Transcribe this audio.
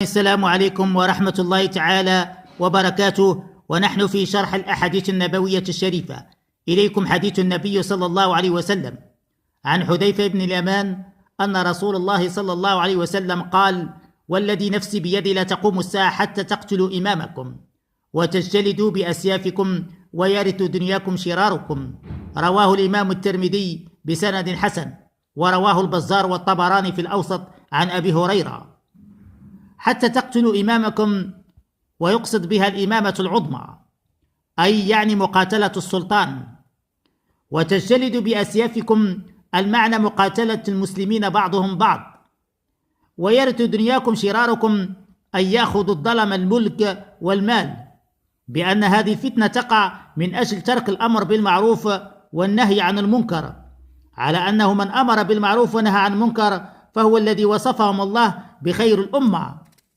السلام عليكم ورحمة الله تعالى وبركاته، ونحن في شرح الأحاديث النبوية الشريفة. إليكم حديث النبي صلى الله عليه وسلم عن حذيفة بن اليمان أن رسول الله صلى الله عليه وسلم قال: والذي نفسي بيدي لا تقوم الساعة حتى تقتلوا إمامكم وتجتلدوا بأسيافكم ويرث دنياكم شراركم. رواه الإمام الترمذي بسند حسن، ورواه البزار والطبراني في الأوسط عن أبي هريرة. حتى تقتلوا إمامكم، ويقصد بها الإمامة العظمى، أي يعني مقاتلة السلطان. وتجتلدوا بأسيافكم، المعنى مقاتلة المسلمين بعضهم بعض. ويرث دنياكم شراركم، أي يأخذ الظلم الملك والمال، بأن هذه الفتنة تقع من أجل ترك الأمر بالمعروف والنهي عن المنكر، على أنه من أمر بالمعروف ونهى عن المنكر فهو الذي وصفهم الله بخير الأمة.